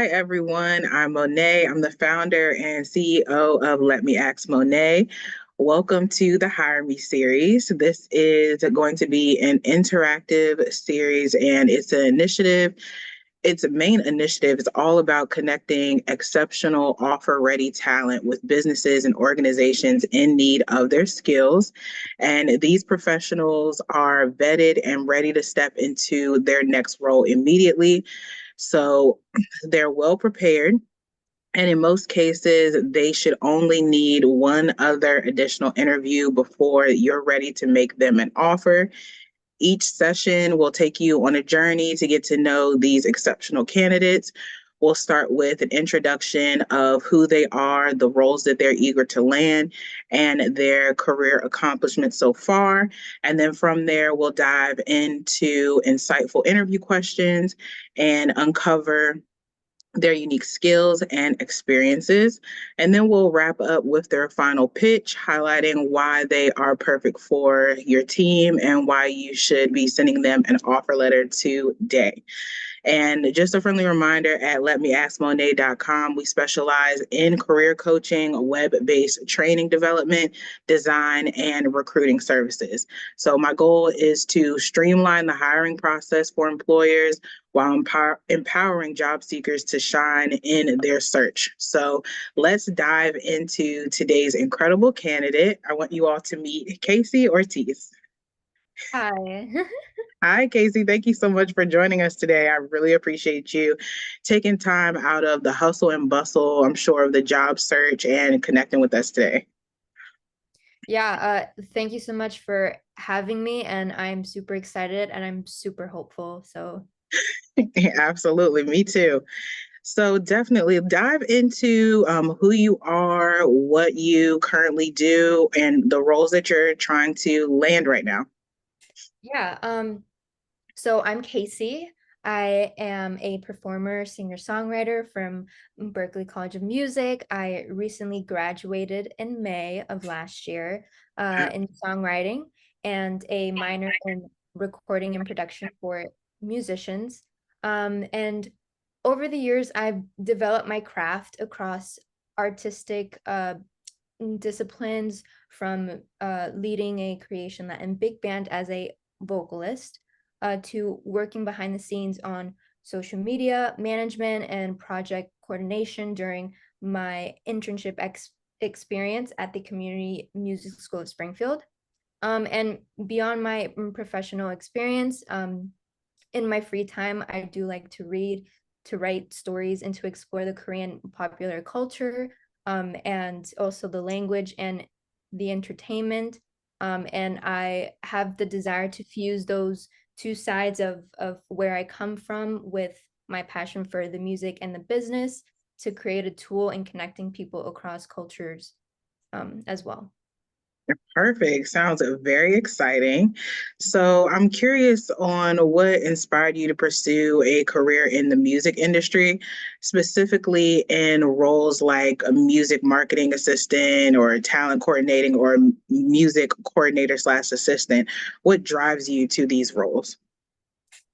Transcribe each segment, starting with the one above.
everyone. I'm Monet. I'm the founder and CEO of LetMeAskMonet. Welcome to the Hire Me series. This is going to be an interactive series, and it's an initiative. Its main initiative is all about connecting exceptional offer ready talent with businesses and organizations in need of their skills. And these professionals are vetted and ready to step into their next role immediately. So they're well prepared. And in most cases, they should only need one other additional interview before you're ready to make them an offer. Each session will take you on a journey to get to know these exceptional candidates. We'll start with an introduction of who they are, the roles that they're eager to land, and their career accomplishments so far. And then from there, we'll dive into insightful interview questions and uncover their unique skills and experiences. And then we'll wrap up with their final pitch, highlighting why they are perfect for your team and why you should be sending them an offer letter today. And just a friendly reminder, at LetMeAskMonet.com, we specialize in career coaching, web-based training development, design, and recruiting services. So my goal is to streamline the hiring process for employers while empowering job seekers to shine in their search. So let's dive into today's incredible candidate. I want you all to meet Casey Ortiz. Hi. Hi, Casey. Thank you so much for joining us today. I really appreciate you taking time out of the hustle and bustle, I'm sure, of the job search and connecting with us today. Thank you so much for having me, and I'm super excited and I'm super hopeful. So, Absolutely. Me too. So definitely dive into who you are, what you currently do, and the roles that you're trying to land right now. yeah, um, so I'm Casey. I am a performer, singer-songwriter from Berklee College of Music. I recently graduated in May of last year in songwriting and a minor in recording and production for musicians. And over the years, I've developed my craft across artistic disciplines from leading a Creacion Latin Big Band as a vocalist to working behind the scenes on social media management and project coordination during my internship experience at the Community Music School of Springfield. And beyond my professional experience, in my free time, I do like to read, to write stories, and to explore the Korean popular culture, and also the language and the entertainment. And I have the desire to fuse those two sides of where I come from with my passion for the music and the business to create a tool in connecting people across cultures as well. Perfect. Sounds very exciting. So I'm curious on what inspired you to pursue a career in the music industry, specifically in roles like a music marketing assistant or talent coordinating or music coordinator slash assistant. What drives you to these roles?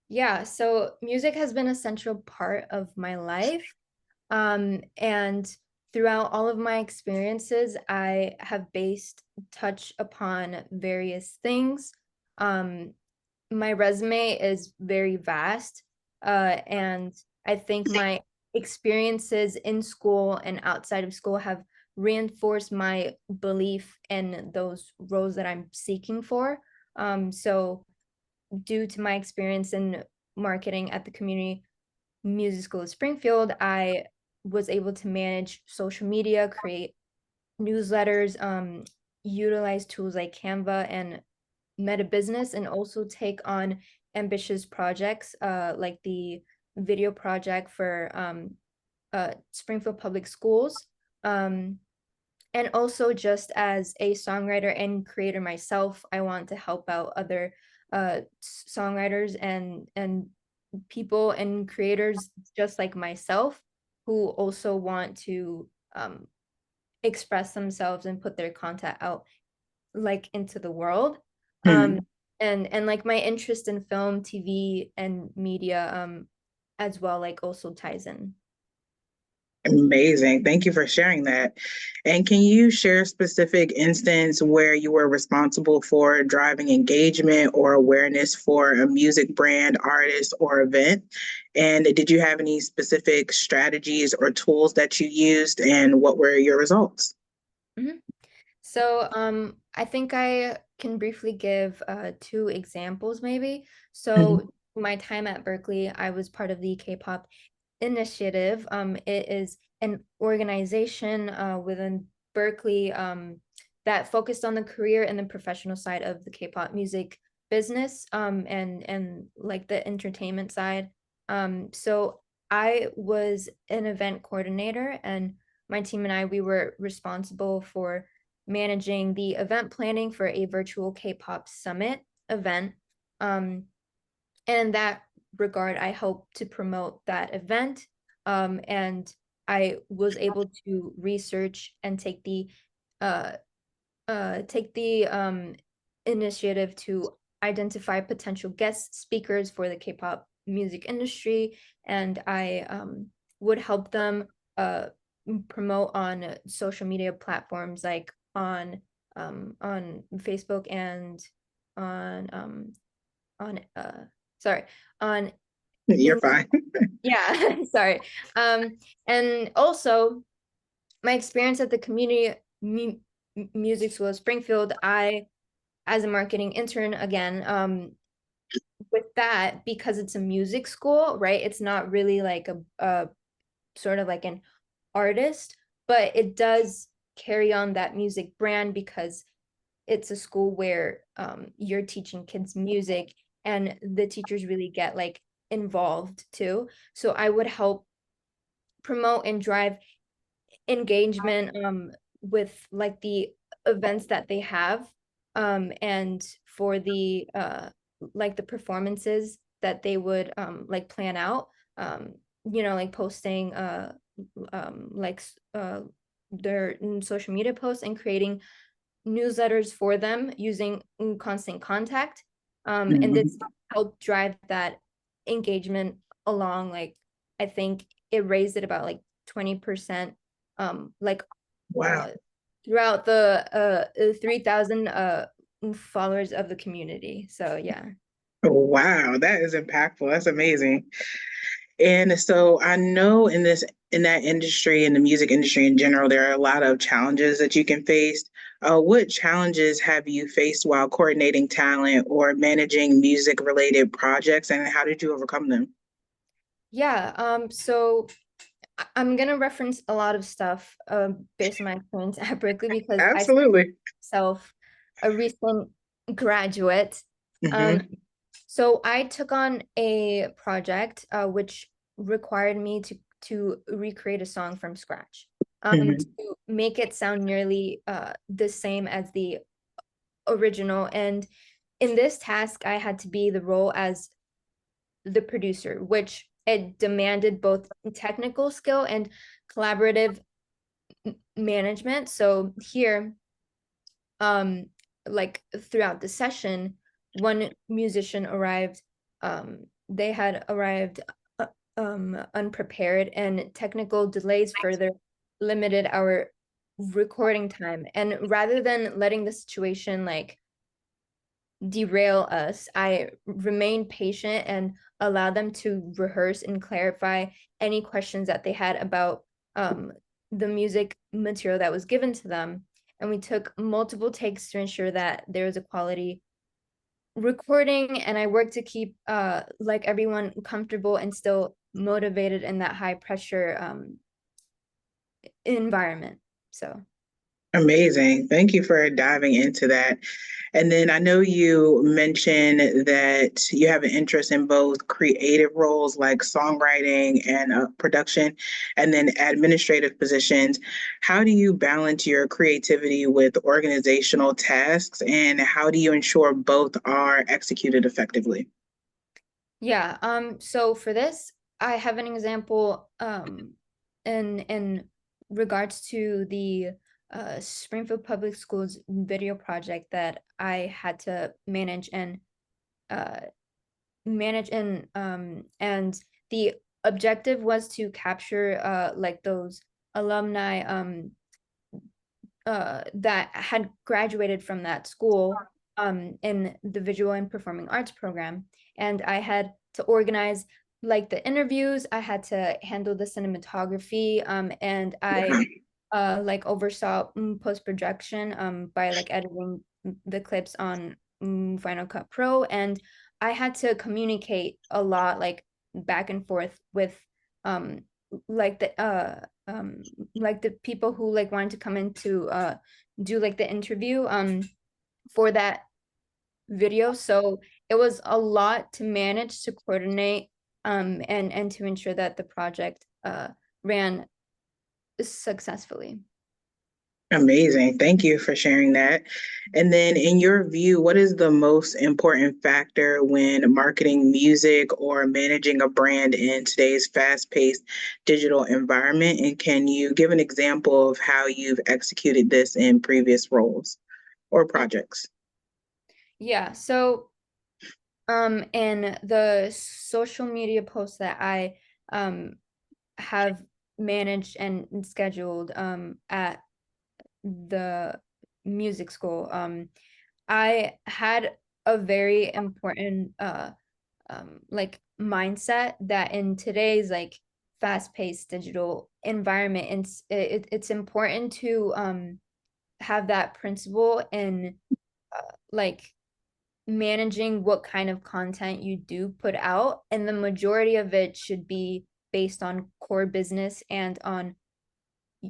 Yeah, so music has been a central part of my life. And throughout all of my experiences, I have based touch upon various things. Um, my resume is very vast, and I think my experiences in school and outside of school have reinforced my belief in those roles that I'm seeking for. So due to my experience in marketing at the Community Music School of Springfield, I was able to manage social media, create newsletters, utilize tools like Canva and Meta Business, and also take on ambitious projects like the video project for Springfield Public Schools. Um, and also, just as a songwriter and creator myself, I want to help out other songwriters and people and creators just like myself who also want to express themselves and put their content out like into the world. Hmm. Um, and like my interest in film, TV, and media as well, like also ties in. Amazing. Thank you for sharing that. And can you share a specific instance where you were responsible for driving engagement or awareness for a music brand, artist, or event? And did you have any specific strategies or tools that you used, and what were your results? Mhm. So, I think I can briefly give two examples, maybe. Mhm. So, my time at Berklee, I was part of the K-pop initiative. It is an organization within Berklee that focused on the career and the professional side of the K-pop music business and like the entertainment side. So I was an event coordinator, and my team and I, we were responsible for managing the event planning for a virtual K-pop summit event. Um, and in that regard, I hope to promote that event. And I was able to research and uh, take the initiative to identify potential guest speakers for the K-pop music industry, and I would help them uh, promote on social media platforms like on Facebook and on on sorry on You're in fine. yeah sorry and also my experience at the community music school of Springfield, I as a marketing intern again, with that, because it's a music school, right? It's not really like a sort of like an artist, but it does carry on that music brand because it's a school where you're teaching kids music and the teachers really get like involved too. So I would help promote and drive engagement with like the events that they have and for the like the performances that they would like plan out um like posting like their social media posts and creating newsletters for them using constant contact and Mhm. this helped drive that engagement along. Like I think it raised it about like 20% like Wow. uh throughout the 3,000 followers of the community. So yeah. Wow, that is impactful. That's amazing. And so I know in that industry, in the music industry in general, there are a lot of challenges that you can face. What challenges have you faced while coordinating talent or managing music related projects, and how did you overcome them? Yeah, so I'm gonna reference a lot of stuff based on my experience at Berkeley because I Absolutely. myself a recent graduate. Um, Hmm. so I took on a project which required me to recreate a song from scratch, Hmm. to make it sound nearly the same as the original. And in this task, I had to be the role as the producer, which it demanded both technical skill and collaborative management. So here, um like throughout the session, one musician arrived, they had arrived unprepared, and technical delays further limited our recording time. And rather than letting the situation like derail us, I remained patient and allowed them to rehearse and clarify any questions that they had about um, the music material that was given to them. And we took multiple takes to ensure that there was a quality recording. And I worked to keep like everyone comfortable and still motivated in that high pressure environment. So Amazing. Thank you for diving into that. And then I know you mentioned that you have an interest in both creative roles like songwriting and production, and then administrative positions. How do you balance your creativity with organizational tasks, and how do you ensure both are executed effectively? yeah, so for this, I have an example in regards to the Springfield Public Schools video project that I had to uh manage and the objective was to capture like those alumni that had graduated from that school in the visual and performing arts program. And I had to organize like the interviews, I had to handle the cinematography, and I like oversaw post-production by like editing the clips on Final Cut Pro. And I had to communicate a lot, like back and forth with um like the like the people who like wanted to come in to do like the interview for that video. So it was a lot to manage, to coordinate, and to ensure that the project ran successfully. Amazing. Thank you for sharing that. And then, in your view, what is the most important factor when marketing music or managing a brand in today's fast-paced digital environment? And can you give an example of how you've executed this in previous roles or projects? Yeah, so in the social media posts that I have managed and scheduled at the music school, I had a very important like mindset that in today's like fast-paced digital environment, it's important to have that principle in like managing what kind of content you do put out, and the majority of it should be based on core business and on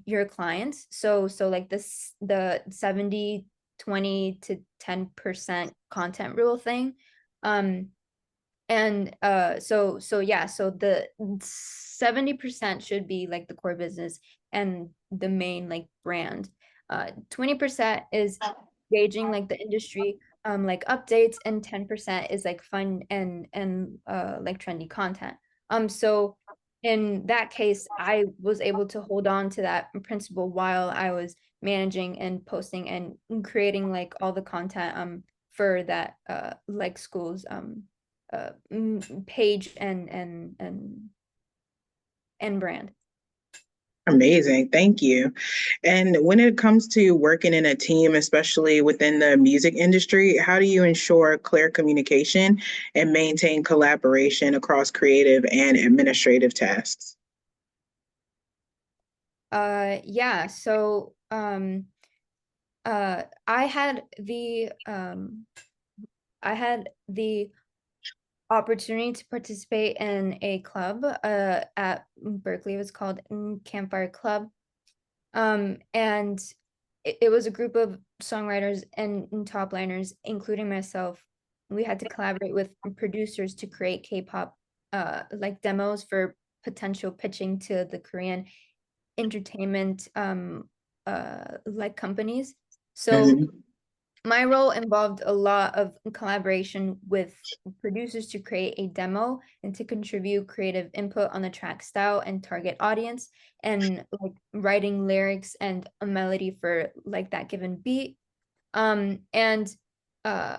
your clients. So like this, the 70-20 to 10% content rule thing. And so yeah, so the 70% should be like the core business and the main like brand. 20% is gauging like the industry like updates, and 10% is like fun and like trendy content. So in that case, I was able to hold on to that principle while I was managing and posting and creating like all the content for that like schools page and brand. Amazing. Thank you. And when it comes to working in a team, especially within the music industry, how do you ensure clear communication and maintain collaboration across creative and administrative tasks? Yeah, so I had the opportunity to participate in a club at Berklee. It was called Campfire Club. And it was a group of songwriters and top liners, including myself. We had to collaborate with producers to create K-pop like demos for potential pitching to the Korean entertainment like companies. So Mhm. my role involved a lot of collaboration with producers to create a demo and to contribute creative input on the track style and target audience, and like writing lyrics and a melody for like that given beat. And uh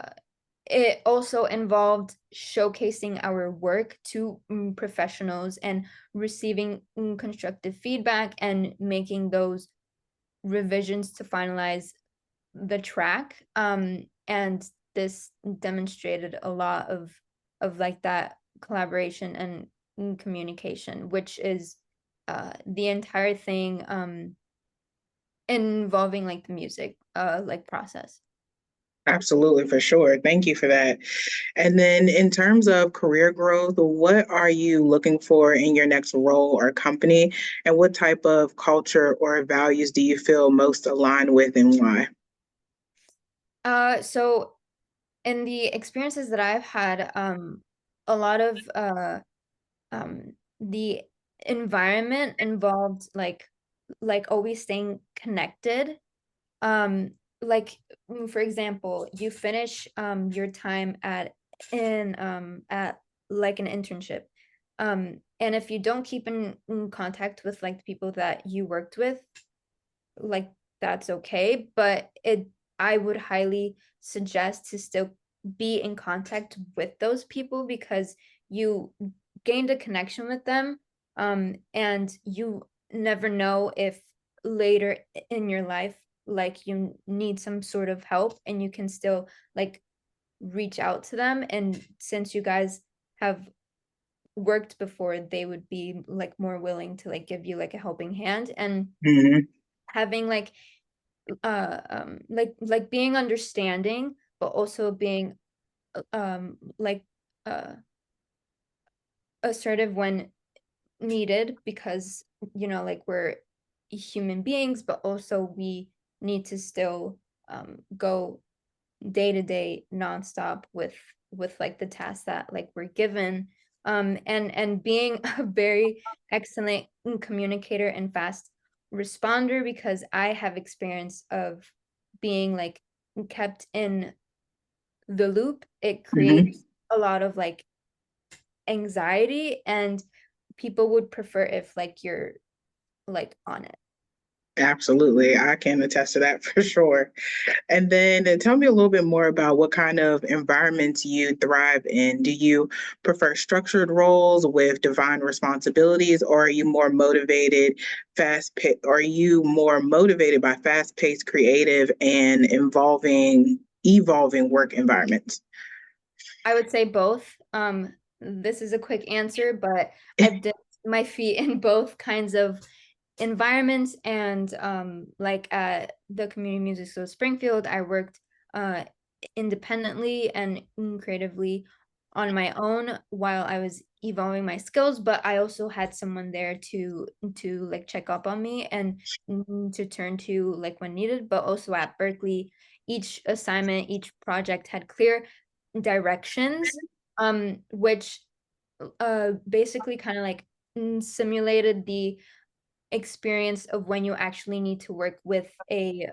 it also involved showcasing our work to professionals and receiving constructive feedback and making those revisions to finalize the track. And this demonstrated a lot of like that collaboration and communication, which is the entire thing involving like the music like process. Absolutely, for sure. Thank you for that. And then, in terms of career growth, what are you looking for in your next role or company? And what type of culture or values do you feel most aligned with and why? So in the experiences that I've had, a lot of the environment involved like always staying connected. Um, like for example, you finish your time at like an internship. And if you don't keep in contact with like the people that you worked with, like that's okay. But I would highly suggest to still be in contact with those people, because you gained a connection with them And you never know if later in your life, like you need some sort of help and you can still like reach out to them. And since you guys have worked before, they would be like more willing to like give you like a helping hand. And Hmm. having like being understanding, but also being like uh assertive when needed, because like we're human beings, but also we need to still go day to day nonstop with like the tasks that like we're given, and being a very excellent communicator and fast responder, because I have experience of being like kept in the loop. It Hmm. creates a lot of like anxiety, and people would prefer if like you're like on it. Absolutely. I can attest to that for sure. And then tell me a little bit more about what kind of environments you thrive in. Do you prefer structured roles with divine responsibilities, or are you more motivated, are you more motivated by fast-paced, creative, and evolving work environments? I would say both. This is a quick answer, but I've dipped my feet in both kinds of environments. And like at the community music school of Springfield, I worked uh independently and creatively on my own while I was evolving my skills, but I also had someone there to like check up on me and to turn to like when needed. But also at Berklee, each assignment, each project had clear directions, which basically kind of like simulated the experience of when you actually need to work with a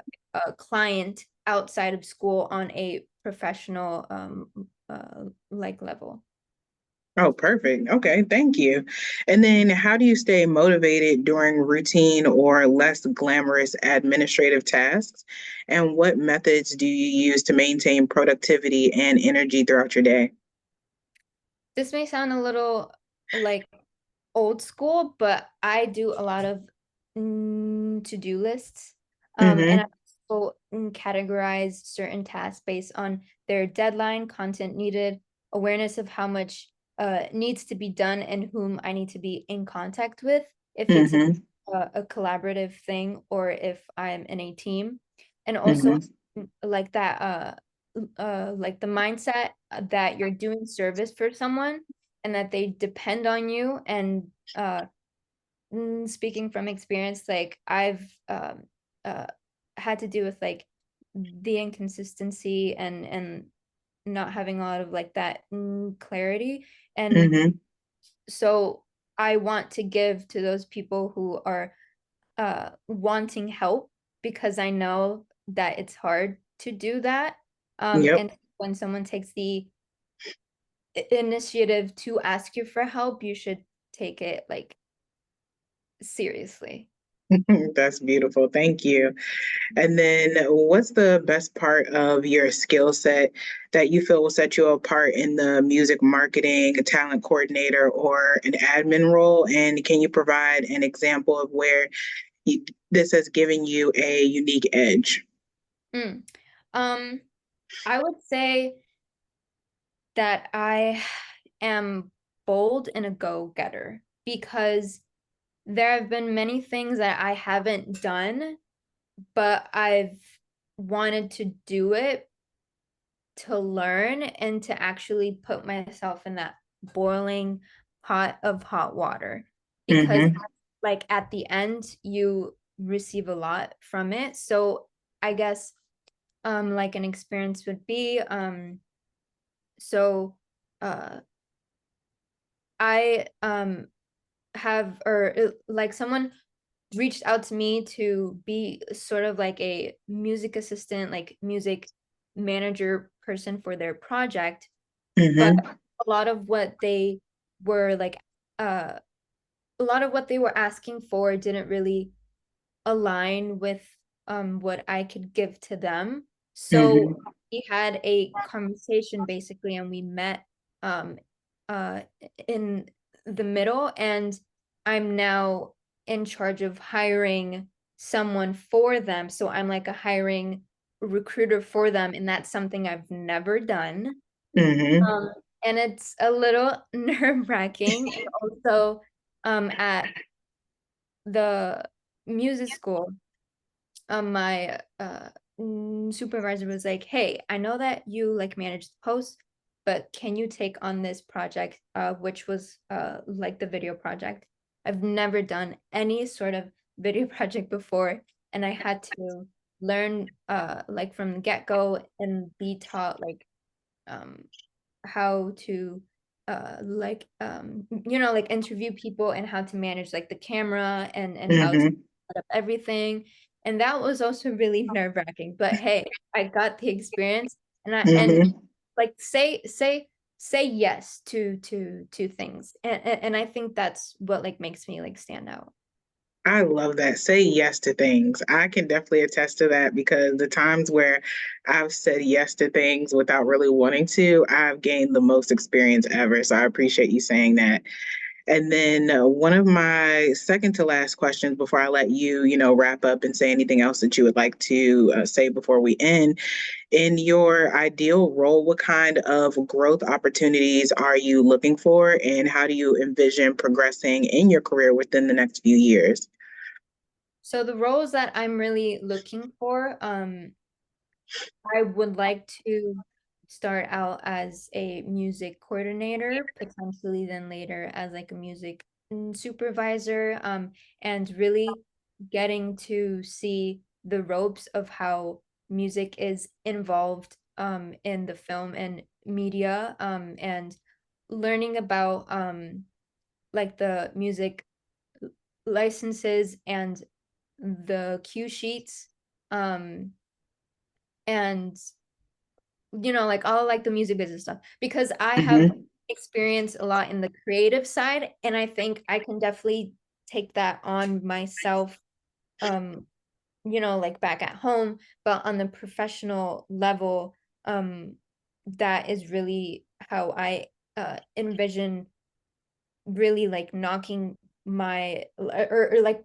client outside of school on a professional like level. Oh, perfect. Okay, thank you. And then how do you stay motivated during routine or less glamorous administrative tasks? And what methods do you use to maintain productivity and energy throughout your day? This may sound a little like old school, but I do a lot of to-do lists. And I Mm-hmm. also categorize certain tasks based on their deadline, content needed, awareness of how much needs to be done, and whom I need to be in contact with, if it's Mm-hmm. a collaborative thing or if I'm in a team. And also Mm-hmm. like that like the mindset that you're doing service for someone and that they depend on you. And speaking from experience, like I've uh had to do with like the inconsistency and not having a lot of like that clarity. And Mm-hmm. so I want to give to those people who are wanting help, because I know that it's hard to do that. Yep. And when someone takes the initiative to ask you for help, you should take it like seriously. That's beautiful. Thank you. And then what's the best part of your skill set that you feel will set you apart in the music marketing, a talent coordinator, or an admin role? And can you provide an example of where you, this has given you a unique edge? Mm. Um, I would say that I am bold and a go-getter, because there have been many things that I haven't done, but I've wanted to do it to learn and to actually put myself in that boiling pot of hot water, because Mm-hmm. like at the end you receive a lot from it. So I guess like an experience would be so uh I have or like someone reached out to me to be sort of like a music assistant, like music manager person for their project. But Mm-hmm. a lot of what they were like uh a lot of what they were asking for didn't really align with what I could give to them. So Mm-hmm. we had a conversation basically, and we met um uh in the middle. And I'm now in charge of hiring someone for them. So I'm like a hiring recruiter for them, and that's something I've never done. Mm-hmm. Um, and it's a little nerve-wracking. And also, at the music school, my supervisor was like, "Hey, I know that you like manage the post, but can you take on this project?" Which was like the video project. I've never done any sort of video project before, and I had to learn like from the get-go and be taught like um how to like interview people and how to manage like the camera and how to Mm-hmm. set up everything. And that was also really nerve-wracking, but hey, I got the experience. And Mm-hmm. like say yes to things, and I think that's what like makes me like stand out. I love that. Say yes to things. I can definitely attest to that because the times where I've said yes to things without really wanting to, I've gained the most experience ever. So I appreciate you saying that. And then one of my second to last questions before I let you, wrap up and say anything else that you would like to say before we end. In your ideal role, what kind of growth opportunities are you looking for, and how do you envision progressing in your career within the next few years? So the roles that I'm really looking for, I would like to start out as a music coordinator, potentially then later as like a music supervisor, and really getting to see the ropes of how music is involved in the film and media, and learning about like the music licenses and the cue sheets, um, and like all like the music business stuff, because I have Mm-hmm. experience a lot in the creative side, and I think I can definitely take that on myself, um, like back at home, but on the professional level, um, that is really how I envision really like knocking my or like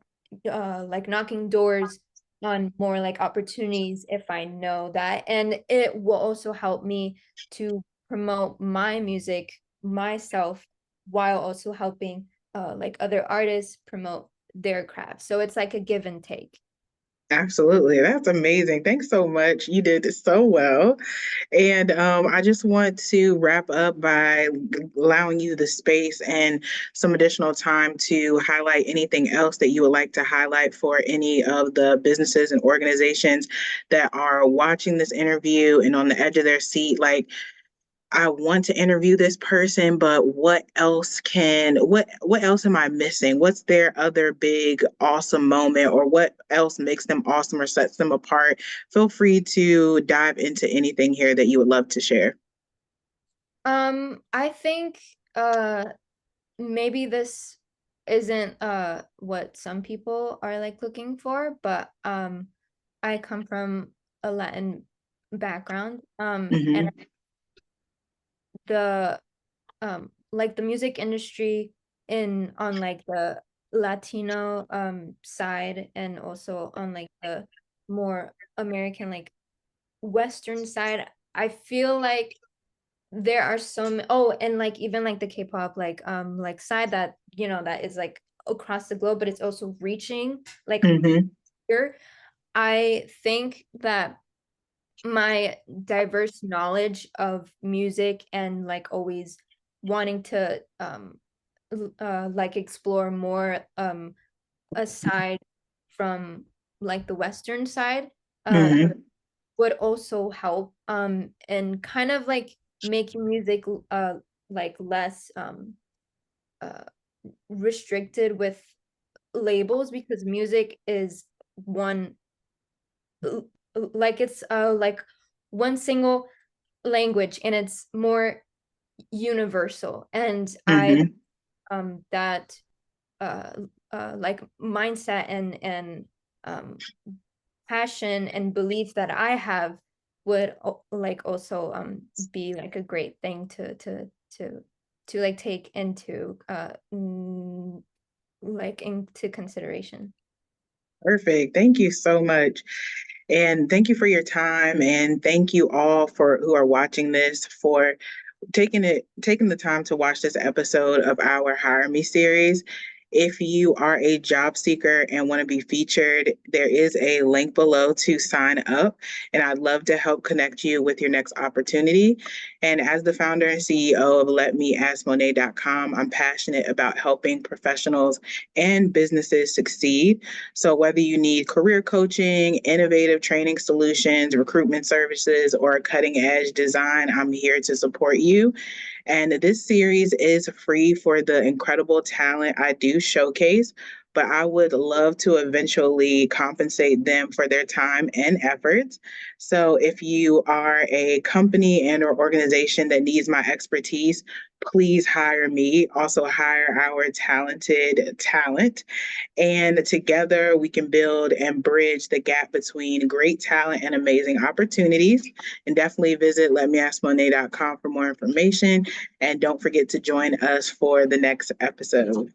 knocking doors on more like opportunities if I know that. And it will also help me to promote my music myself while also helping like other artists promote their craft. So it's like a give and take. Absolutely. That's amazing. Thanks so much. You did so well. And I just want to wrap up by allowing you the space and some additional time to highlight anything else that you would like to highlight for any of the businesses and organizations that are watching this interview and on the edge of their seat. Like, I want to interview this person, but what else am I missing? What's their other big awesome moment, or what else makes them awesome or sets them apart? Feel free to dive into anything here that you would love to share. I think maybe this isn't what some people are like looking for, but I come from a Latin background, and Mm-hmm. the like the music industry in on like the Latino side, and also on like the more American like Western side, I feel like there are some, oh, and like even like the K-pop like side that that is like across the globe, but it's also reaching like Mm-hmm. here. I think that my diverse knowledge of music and like always wanting to like explore more aside from like the Western side uh Mm-hmm. would also help and kind of like making music like less uh restricted with labels, because music is one like it's like one single language, and it's more universal. And I Mm-hmm. that uh like mindset and um passion and belief that I have would like also be like a great thing to like take into like into consideration. Perfect. Thank you so much. And thank you for your time. And thank you all for who are watching this for taking the time to watch this episode of our Hire Me series. If you are a job seeker and want to be featured, there is a link below to sign up, and I'd love to help connect you with your next opportunity. And as the founder and CEO of LetMeAskMonet.com, I'm passionate about helping professionals and businesses succeed. So whether you need career coaching, innovative training solutions, recruitment services, or cutting edge design, I'm here to support you. And this series is free for the incredible talent I do showcase, but I would love to eventually compensate them for their time and efforts. So if you are a company and or organization that needs my expertise, please hire me. Also hire our talented talent. And together we can build and bridge the gap between great talent and amazing opportunities. And definitely visit letmeaskmonet.com for more information. And don't forget to join us for the next episode.